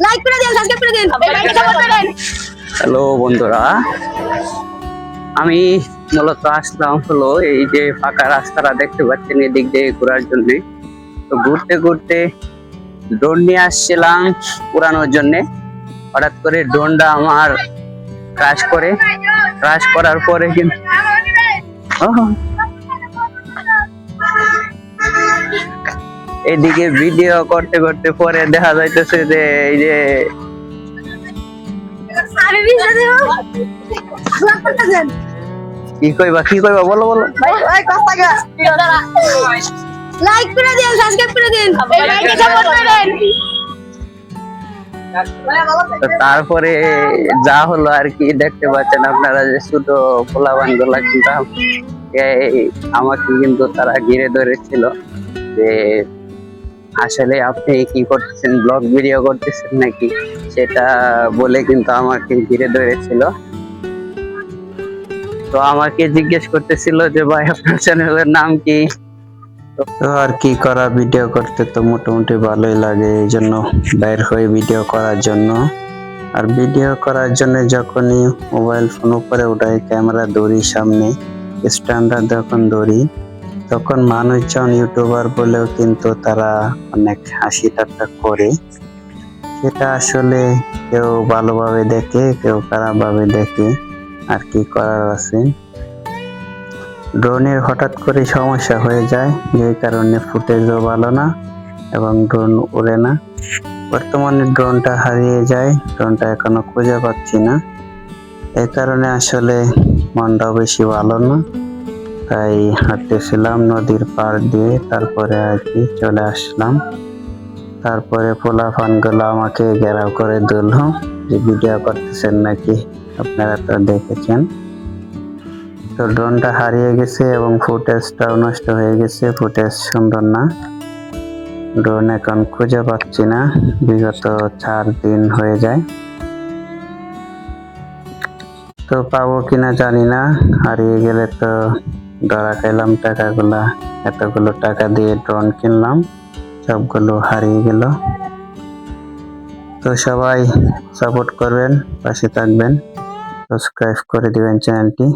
Like করে দিন, subscribe করে দিন, এই ভাইকে সাপোর্ট করেন। হ্যালো বন্ধুরা, আমি মূলত আসলাম হলো এই যে ফাঁকা রাস্তাটা দেখতে পাচ্ছেন এদিক দিয়ে ঘোরার জন্য। তো ঘুরতে ঘুরতে ড্রোন নিয়ে আসছিলাম উড়ানোর জন্য। হঠাৎ করে ড্রোনটা আমার ক্রাশ করার পরে কিন্তু এদিকে ভিডিও করতে করতে পরে দেখা যাইতেছে যে এই যে আরে ভিডিও দেব ব্লগ করতেছেন কি কইবা বলো ভাই কষ্ট লাগে লাইক করে দিন, সাবস্ক্রাইব করে দিন, এই ভাইকে সাপোর্ট করেন। তো তারপরে যা হলো আর কি দেখতে পাচ্ছেন আপনারা যে ছোট পোলাপান গুলা কিন্তু আমাকে কিন্তু তারা ঘিরে ধরেছিল যে আসলে আপনি কি করতেছেন, ব্লগ ভিডিও করতেছেন নাকি, সেটা বলে কিন্তু আমাকে ঘিরে ধরেছিল। তো আমাকে জিজ্ঞেস করতেছিল যে ভাই আপনার চ্যানেলের নাম কি। তো আর কি করা, ভিডিও করতে তো মোটামুটি ভালোই লাগে, এই জন্য বাইর হয়ে ভিডিও করার জন্য। আর ভিডিও করার জন্য যখনই মোবাইল ফোন উপরে উঠাই, ক্যামেরা ধরি সামনে, স্ট্যান্ডার্ড যখন ধরি, তখন মানুষজন ইউটিউবার বলেও কিন্তু তারা অনেক হাসি ঠাট্টা করে। সেটা আসলে কেউ ভালোভাবে দেখে, কেউ খারাপভাবে দেখে, আর কি করার আছে। ড্রোনের হঠাৎ করে সমস্যা হয়ে যায়, যে কারণে ফুটেজও ভালো না এবং ড্রোন উড়ে না। বর্তমানে ড্রোনটা হারিয়ে যায়, ড্রোনটা এখনো খুঁজে পাচ্ছি না। এই কারণে আসলে মনটাও বেশি ভালো না। তাই হাঁটতেছিলাম নদীর পাড় দিয়ে, তারপরে আর কি চলে আসলাম। তারপরে পোলাপানগুলো আমাকে ঘেরাও করে ধরল যে ভিডিও করতেছেন নাকি, আপনারা তো দেখেছেন। তো ড্রোনটা হারিয়ে গেছে এবং ফুটেজটাও নষ্ট হয়ে গেছে, ফুটেজ সুন্দর না। ড্রোন এখন খুঁজে পাচ্ছি না, বিগত 4 দিন হয়ে যায়। তো পাবো কিনা জানি না, হারিয়ে গেলে তো ধরা খাইলাম টাকাগুলা। এতগুলো টাকা দিয়ে ড্রোন কিনলাম, সবগুলো হারিয়ে গেল। তো সবাই সাপোর্ট করবেন, পাশে থাকবেন, সাবস্ক্রাইব করে দিবেন চ্যানেলটি।